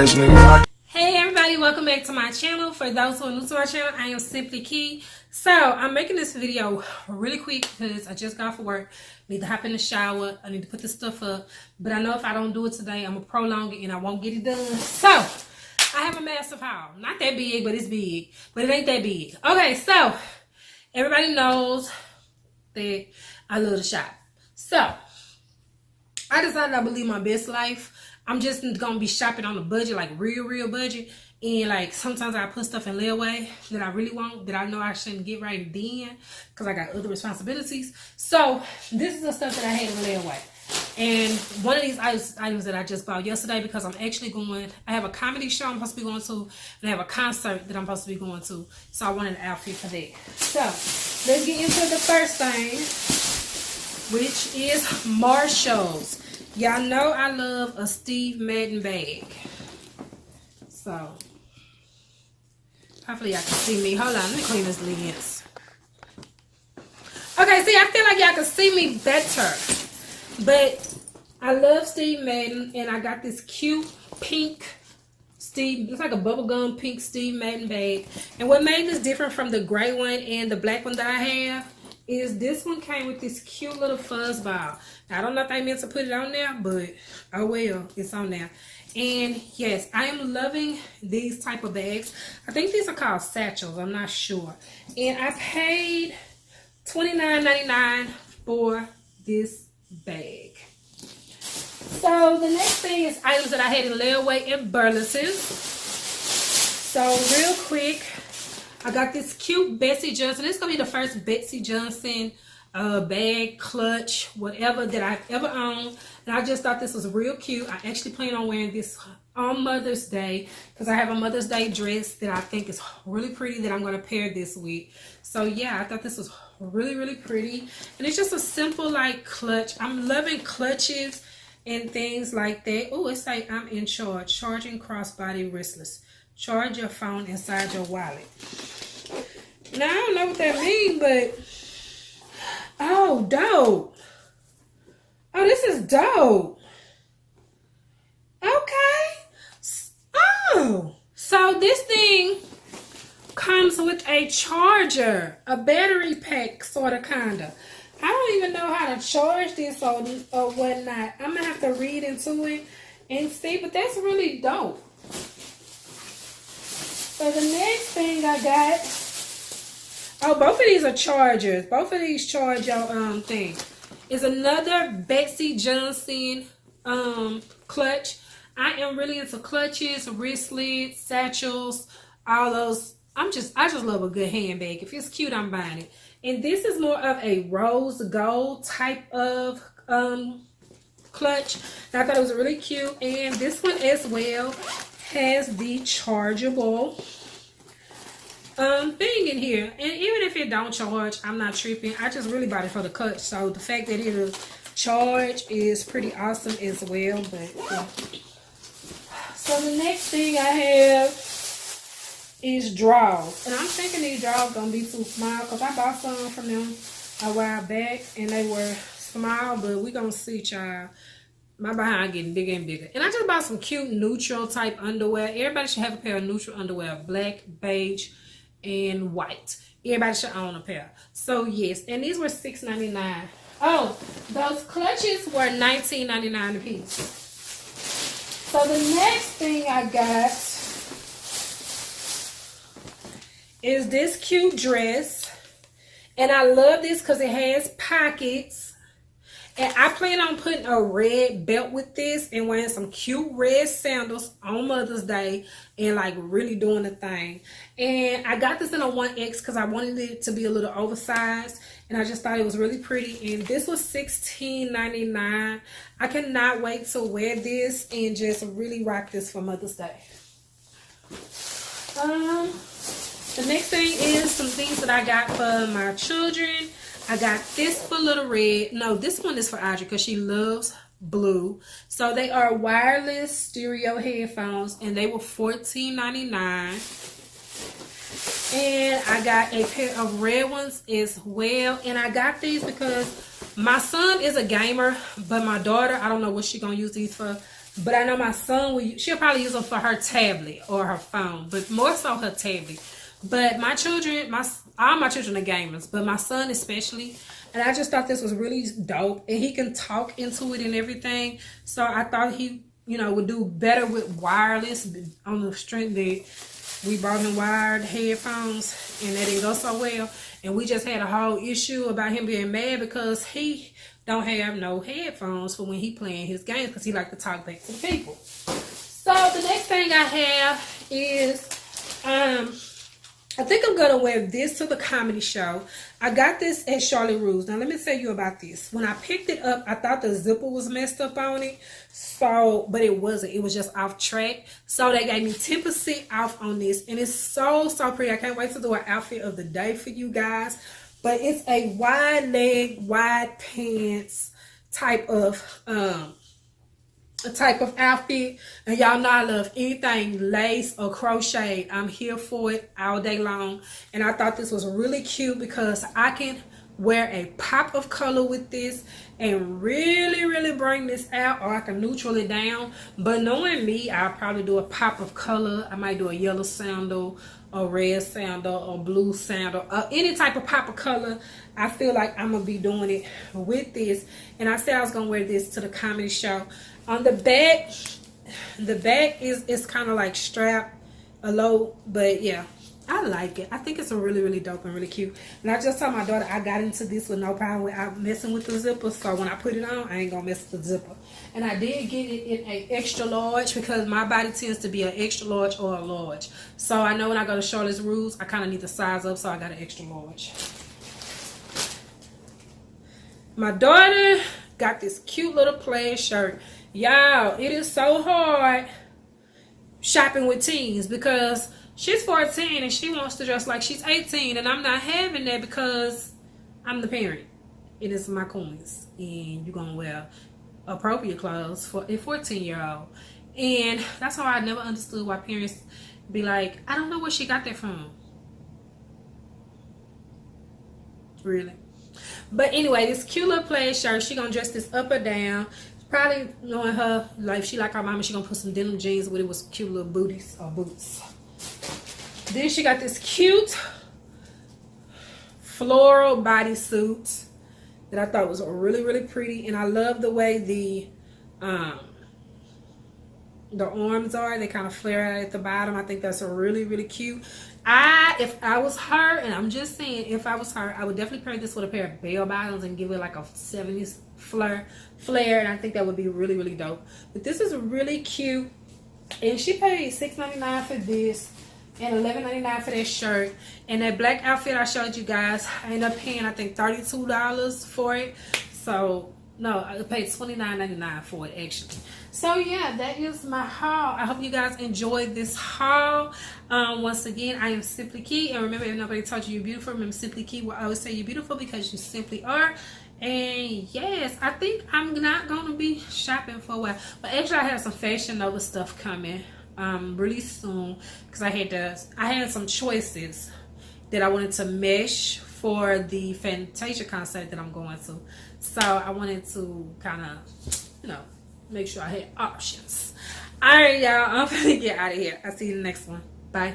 bitch nigga. Hey everybody, welcome back to my channel. For those who are new to my channel, I am Simply Key. So I'm making this video really quick because I just got off of work. Need to hop in the shower. I need to put this stuff up. But I know if I don't do it today, I'm gonna prolong it and I won't get it done. So I have a massive haul. Not that big, but it's big. But it ain't that big. Okay, so everybody knows that I love to shop. So I decided I believe my best life. I'm just gonna be shopping on a budget, like real budget. And like sometimes I put stuff in layaway that I really want, that I know I shouldn't get right then because I got other responsibilities. So this is the stuff that I had in layaway. And one of these items that I just bought yesterday, because I'm actually going, I have a comedy show I'm supposed to be going to, and I have a concert that I'm supposed to be going to. So I wanted an outfit for that. So let's get into the first thing, which is Marshall's. Y'all know I love a Steve Madden bag. So hopefully y'all can see me. Hold on, let me clean this lens. Okay, see, I feel like y'all can see me better. But I love Steve Madden, and I got this cute pink Steve, it's like a bubblegum pink Steve Madden bag. And what made this different from the gray one and the black one that I have is this one came with this cute little fuzz ball. Now, I don't know if I meant to put it on there, but oh well, it's on there. And yes, I am loving these type of bags. I think these are called satchels, I'm not sure. And I paid $29.99 for this bag. So the next thing is items that I had in layaway in Burlington. So real quick, I got this cute Betsy Johnson. This is going to be the first Betsy Johnson bag, clutch, whatever that I've ever owned. And I just thought this was real cute. I actually plan on wearing this on Mother's Day because I have a Mother's Day dress that I think is really pretty that I'm going to pair this with. So yeah, I thought this was really pretty. And it's just a simple like clutch. I'm loving clutches and things like that. Oh, it's like I'm in charge. Charging crossbody wristless. Charge your phone inside your wallet. Now, I don't know what that means, but oh, dope. Oh, this is dope. Okay. Oh, so this thing comes with a charger, a battery pack, sort of, kind of. I don't even know how to charge this or whatnot. I'm going to have to read into it and see, but that's really dope. So the next thing I got, oh, both of these are chargers. Both of these charge your thing. Is another Betsy Johnson clutch. I am really into clutches, wristlets, satchels, all those. I just love a good handbag. If it's cute, I'm buying it. And this is more of a rose gold type of clutch. And I thought it was really cute. And this one as well has the chargeable thing in here. And even if it don't charge, I'm not tripping. I just really bought it for the clutch. So the fact that it'll charge is pretty awesome as well. But yeah. So the next thing I have is drawers. And I'm thinking these drawers gonna be too small because I bought some from them a while back and they were small, but we gonna see, child. My behind getting bigger and bigger. And I just bought some cute neutral type underwear. Everybody should have a pair of neutral underwear. Black, beige, and white. Everybody should own a pair. So yes, and these were $6.99. Oh, those clutches were $19.99 a piece. So the next thing I got is this cute dress. And I love this because it has pockets. And I plan on putting a red belt with this and wearing some cute red sandals on Mother's Day and like really doing the thing. And I got this in a 1X because I wanted it to be a little oversized. And I just thought it was really pretty. And this was $16.99. I cannot wait to wear this and just really rock this for Mother's Day. The next thing is some things that I got for my children. I got this for Little Red. No, this one is for Audrey because she loves blue. So they are wireless stereo headphones and they were $14.99. And I got a pair of red ones as well. And I got these because my son is a gamer, but my daughter, I don't know what she's going to use these for. But I know my son she'll probably use them for her tablet or her phone, but more so her tablet. But my children, all my children are gamers, but my son especially. And I just thought this was really dope, and he can talk into it and everything. So I thought he, would do better with wireless on the strength that we bought him wired headphones, and that didn't go so well. And we just had a whole issue about him being mad because he don't have no headphones for when he playing his games, because he like to talk back to the people. So the next thing I have is I think I'm going to wear this to the comedy show. I got this at Charlotte Russe. Now, let me tell you about this. When I picked it up, I thought the zipper was messed up on it. But it wasn't. It was just off track. So, they gave me 10% off on this. And it's so, so pretty. I can't wait to do an outfit of the day for you guys. But it's a wide leg, wide pants type of outfit, and y'all know I love anything lace or crochet. I'm here for it all day long, and I thought this was really cute because I can wear a pop of color with this and really bring this out, or I can neutral it down. But knowing me, I'll probably do a pop of color. I might do a yellow sandal, a red sandal, or blue sandal, any type of pop of color. I feel like I'm gonna be doing it with this, and I said I was gonna wear this to the comedy show. On the back is kind of like strap a low, but yeah, I like it. I think it's a really dope and really cute. And I just told my daughter I got into this with no problem without messing with the zipper, so when I put it on, I ain't gonna mess with the zipper. And I did get it in a extra large because my body tends to be an extra large or a large. So I know when I go to Charlotte's Russe, I kind of need to size up, so I got an extra large. My daughter got this cute little plaid shirt. Y'all, it is so hard shopping with teens because she's 14 and she wants to dress like she's 18, and I'm not having that because I'm the parent. It is my coins, and you're gonna wear appropriate clothes for a 14-year-old. And that's why I never understood why parents be like, I don't know where she got that from. Really? But anyway, this cute little plaid shirt, she gonna dress this up or down. Probably knowing her, like she like our mama, she gonna put some denim jeans with it with cute little booties or boots. Then she got this cute floral bodysuit that I thought was really pretty, and I love the way the arms are. They kind of flare out at the bottom. I think that's a really cute. If I was her, and I'm just saying, if I was her, I would definitely pair this with a pair of bell bottoms and give it like a 70s flare, and I think that would be really dope. But this is really cute, and she paid $6.99 for this and $11.99 for that shirt. And that black outfit I showed you guys, I ended up paying I think $32 for it. So no, I paid $29.99 for it actually. So yeah, that is my haul. I hope you guys enjoyed this haul. Once again, I am Simply Key, and remember, if nobody told you you're beautiful, remember Simply Key will always say you're beautiful because you simply are. And yes, I think I'm not gonna be shopping for a while, but actually I have some Fashion Nova stuff coming really soon, because I had some choices that I wanted to mesh for the Fantasia concert that I'm going to. So I wanted to kind of, make sure I had options. All right, y'all, I'm gonna get out of here. I'll see you in the next one. Bye.